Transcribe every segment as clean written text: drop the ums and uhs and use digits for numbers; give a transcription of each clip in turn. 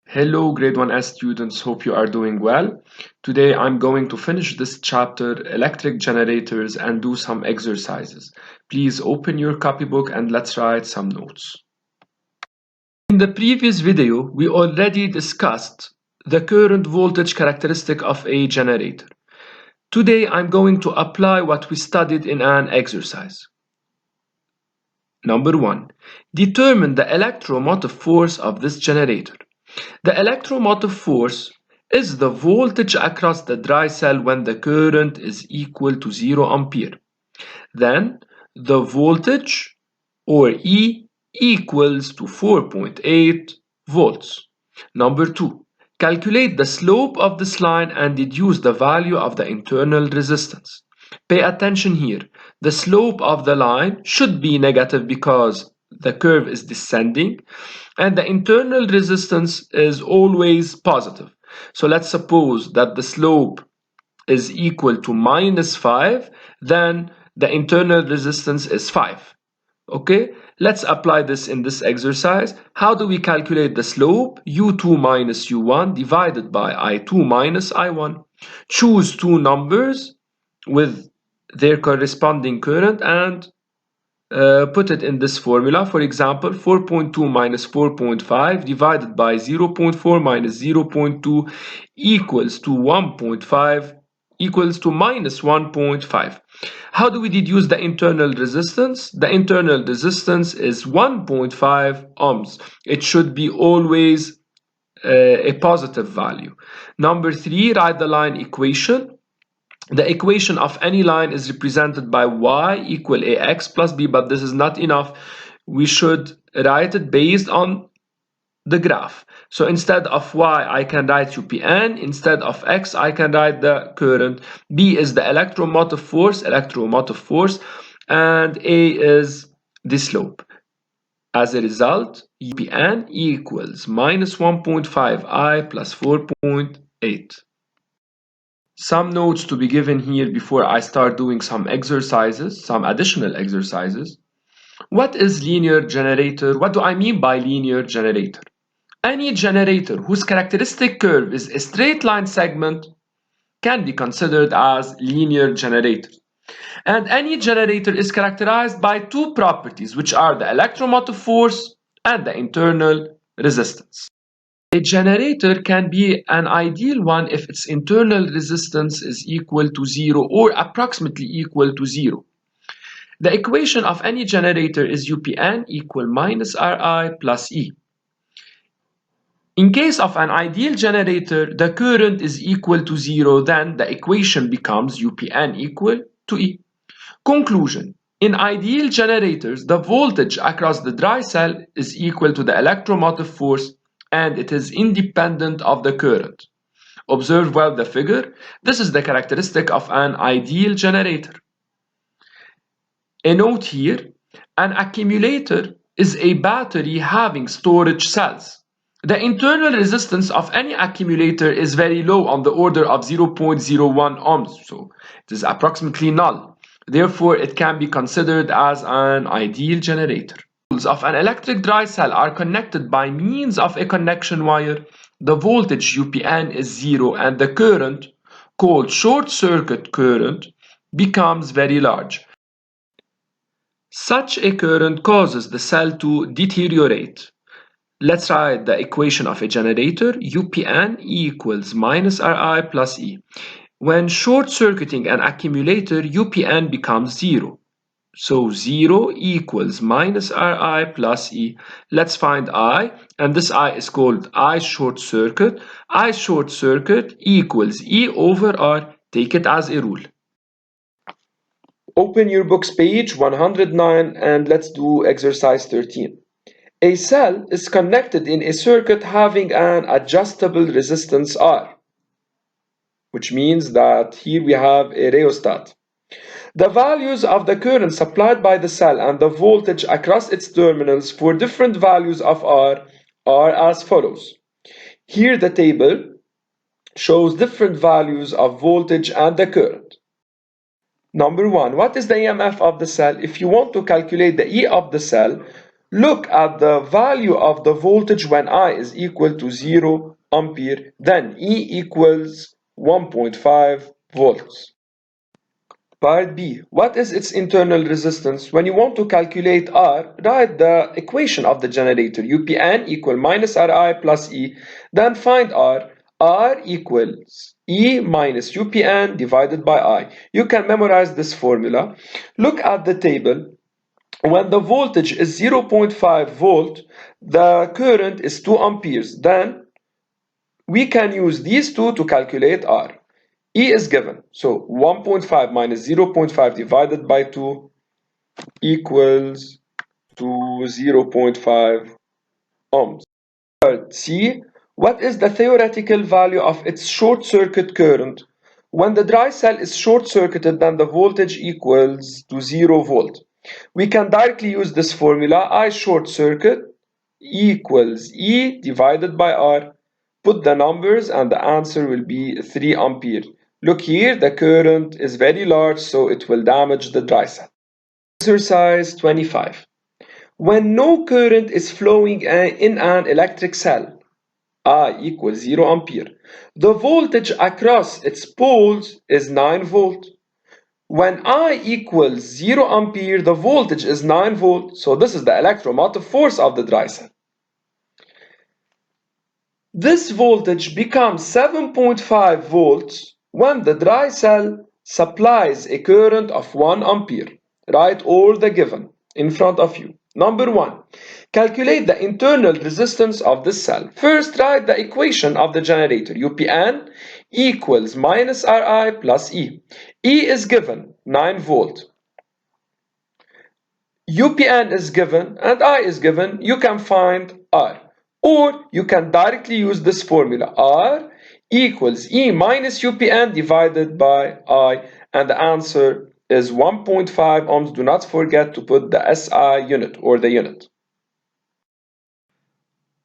Hello grade 1S students, hope you are doing well. Today I'm going to finish this chapter, electric generators, and do some exercises. Please open your copybook and let's write some notes. In the previous video, we already discussed the current voltage characteristic of a generator. Today I'm going to apply what we studied in an exercise. Number 1. Determine the electromotive force of this generator. The electromotive force is the voltage across the dry cell when the current is equal to 0 ampere. Then the voltage, or E, equals to 4.8 volts. Number 2. Calculate the slope of this line and deduce the value of the internal resistance. Pay attention here. The slope of the line should be negative because the curve is descending, and the internal resistance is always positive. So let's suppose that the slope is equal to -5, then the internal resistance is 5. Okay, let's apply this in this exercise. How do we calculate the slope? U2 minus U1 divided by I2 minus I1. Choose two numbers with their corresponding current and put it in this formula. For example, 4.2 minus 4.5 divided by 0.4 minus 0.2 equals to 1.5 equals to minus 1.5. How do we deduce the internal resistance? The internal resistance is 1.5 ohms. It should be always a positive value. Number 3, write the line equation. The equation of any line is represented by y equal ax plus b, but this is not enough. We should write it based on the graph. So instead of y, I can write UPN. Instead of x, I can write the current. B is the electromotive force, and A is the slope. As a result, UPN equals minus 1.5 I plus 4.8. Some notes to be given here before I start doing some exercises, some additional exercises. What is linear generator? What do I mean by linear generator? Any generator whose characteristic curve is a straight line segment can be considered as linear generator. And any generator is characterized by two properties, which are the electromotive force and the internal resistance. A generator can be an ideal one if its internal resistance is equal to 0 or approximately equal to 0. The equation of any generator is UPN equal minus Ri plus E. In case of an ideal generator, the current is equal to 0, then the equation becomes UPN equal to E. Conclusion. In ideal generators, the voltage across the dry cell is equal to the electromotive force and it is independent of the current. Observe well the figure. This is the characteristic of an ideal generator. A note here, an accumulator is a battery having storage cells. The internal resistance of any accumulator is very low, on the order of 0.01 ohms, so it is approximately null. Therefore, it can be considered as an ideal generator. Of an electric dry cell are connected by means of a connection wire. The voltage UPN is 0 and the current, called short circuit current, becomes very large. Such a current causes the cell to deteriorate. Let's write the equation of a generator. UPN equals minus Ri plus E. When short circuiting an accumulator, UPN becomes 0. So 0 equals minus Ri plus E. Let's find I, and this I is called I short circuit. I short circuit equals E over R. Take it as a rule. Open your book's page 109 and let's do exercise 13. A cell is connected in a circuit having an adjustable resistance R, which means that here we have a rheostat. The values of the current supplied by the cell and the voltage across its terminals for different values of R are as follows. Here the table shows different values of voltage and the current. Number 1, what is the EMF of the cell? If you want to calculate the E of the cell, Look at the value of the voltage when I is equal to 0 ampere, then E equals 1.5 volts. Part B. What is its internal resistance? When you want to calculate R, write the equation of the generator. UPN equal minus Ri plus E. Then find R. R equals E minus UPN divided by I. You can memorize this formula. Look at the table. When the voltage is 0.5 volt, the current is 2 amperes. Then we can use these two to calculate R. E is given, so 1.5 minus 0.5 divided by 2 equals to 0.5 ohms. C. What is the theoretical value of its short circuit current? When the dry cell is short circuited, then the voltage equals to 0 volt. We can directly use this formula. I short circuit equals E divided by R. Put the numbers and the answer will be 3 ampere. Look here, the current is very large, so it will damage the dry cell. Exercise 25. When no current is flowing in an electric cell, I equals 0 ampere, the voltage across its poles is 9 volt. When I equals 0 ampere, the voltage is 9 volt, so this is the electromotive force of the dry cell. This voltage becomes 7.5 volts when the dry cell supplies a current of 1 ampere. Write all the given in front of you. Number 1. Calculate the internal resistance of this cell. First, write the equation of the generator. UPN equals minus Ri plus E. E is given 9 volt. UPN is given and I is given. You can find R. Or you can directly use this formula. R equals E minus UPN divided by I, and the answer is 1.5 ohms. Do not forget to put the SI unit or the unit.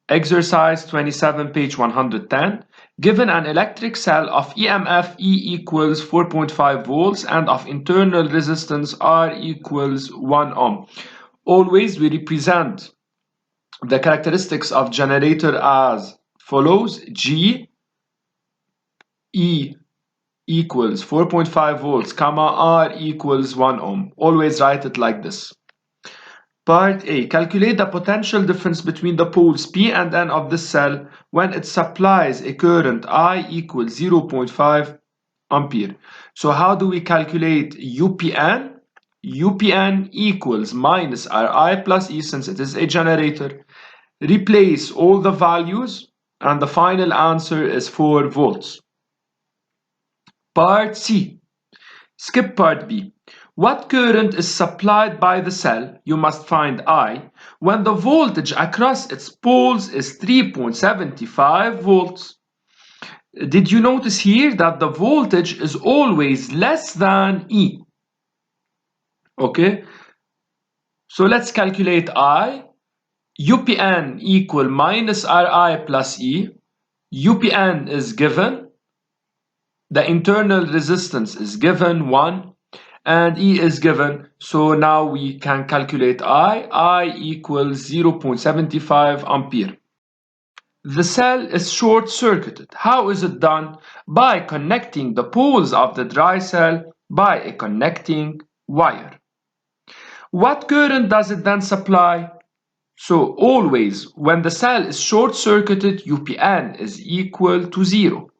Exercise 27, page 110. Given an electric cell of EMF E equals 4.5 volts and of internal resistance R equals 1 ohm. Always we represent the characteristics of generator as follows. G E equals 4.5 volts, comma R equals 1 ohm. Always write it like this. Part A. Calculate the potential difference between the poles P and N of this cell when it supplies a current I equals 0.5 ampere. So how do we calculate UPN? UPN equals minus Ri plus E, since it is a generator. Replace all the values and the final answer is 4 volts. Part C. Skip part B. What current is supplied by the cell? You must find I when the voltage across its poles is 3.75 volts. Did you notice here that the voltage is always less than E? Okay, so let's calculate I. UPN equal minus Ri plus E. UPN is given. The internal resistance is given 1 and E is given. So now we can calculate I equals 0.75 ampere. The cell is short circuited. How is it done? By connecting the poles of the dry cell by a connecting wire. What current does it then supply? So always when the cell is short circuited, UPN is equal to 0.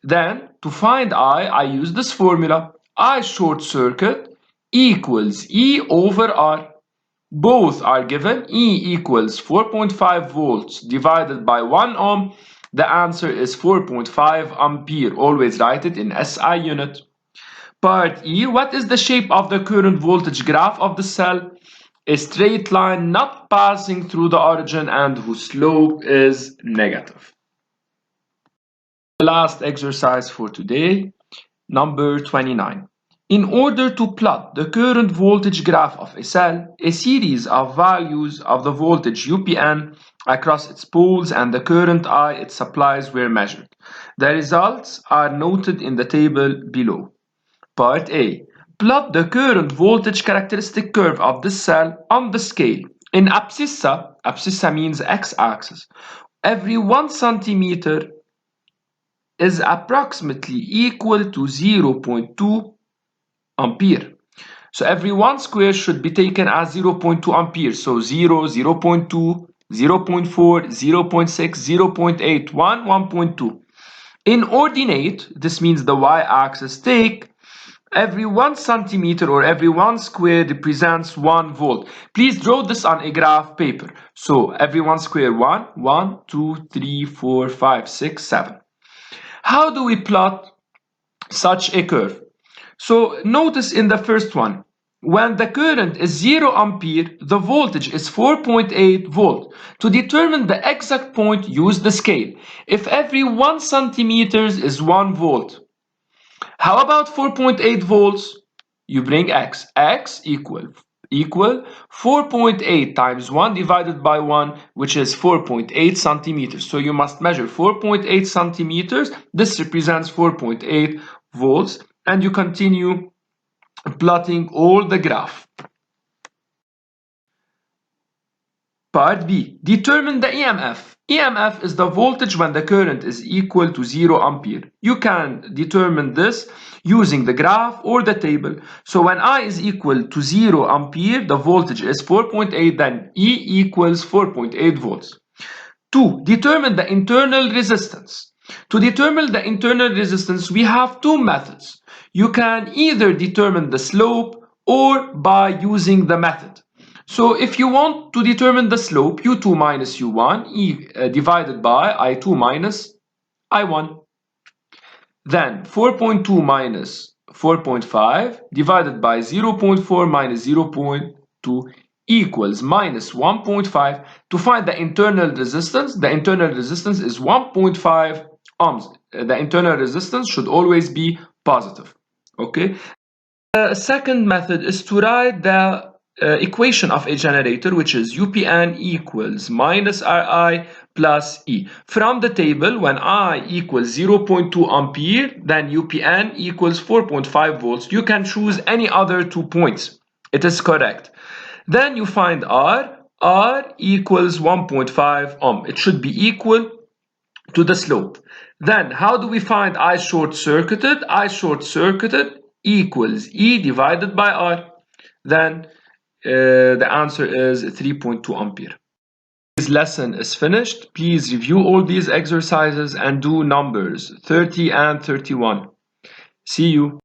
Then to find I use this formula. I short circuit equals E over R. Both are given. E equals 4.5 volts divided by 1 ohm. The answer is 4.5 ampere. Always write it in SI unit. Part E. What is the shape of the current voltage graph of the cell? A straight line not passing through the origin and whose slope is negative. The last exercise for today, number 29. In order to plot the current voltage graph of a cell, a series of values of the voltage UPN across its poles and the current I it supplies were measured. The results are noted in the table below. Part A. Plot the current voltage characteristic curve of this cell on the scale. In abscissa means x-axis, every 1 centimeter is approximately equal to 0.2 ampere. So every 1 square should be taken as 0.2 ampere. So 0, 0.2, 0.4, 0.6, 0.8, 1, 1.2. In ordinate, this means the y-axis, take every 1 centimeter or every 1 square represents 1 volt. Please draw this on a graph paper. So every 1 square, 1, 1, 2, 3, 4, 5, 6, 7. How do we plot such a curve? So notice in the first one, when the current is 0 ampere, the voltage is 4.8 volt. To determine the exact point, use the scale. If every 1 centimeters is 1 volt, how about 4.8 volts? You bring x. X equal 4.8 times 1 divided by 1, which is 4.8 centimeters. So you must measure 4.8 centimeters. This represents 4.8 volts. And you continue plotting all the graph. Part B. Determine the EMF. EMF is the voltage when the current is equal to 0 ampere. You can determine this using the graph or the table. So when I is equal to 0 ampere, the voltage is 4.8, then E equals 4.8 volts. 2. Determine the internal resistance. To determine the internal resistance, we have two methods. You can either determine the slope or by using the method. So if you want to determine the slope, U2 minus U1 divided by I2 minus I1. Then 4.2 minus 4.5 divided by 0.4 minus 0.2 equals minus 1.5. To find the internal resistance is 1.5 ohms. The internal resistance should always be positive. Okay. The second method is to write the equation of a generator, which is UPN equals minus RI plus E. From the table, when I equals 0.2 ampere, then UPN equals 4.5 volts. You can choose any other 2 points. It is correct. Then you find R. R equals 1.5 ohm. It should be equal to the slope. Then how do we find I short circuited? I short circuited equals E divided by R. Then the answer is 3.2 ampere. This lesson is finished. Please review all these exercises and do numbers 30 and 31. See you.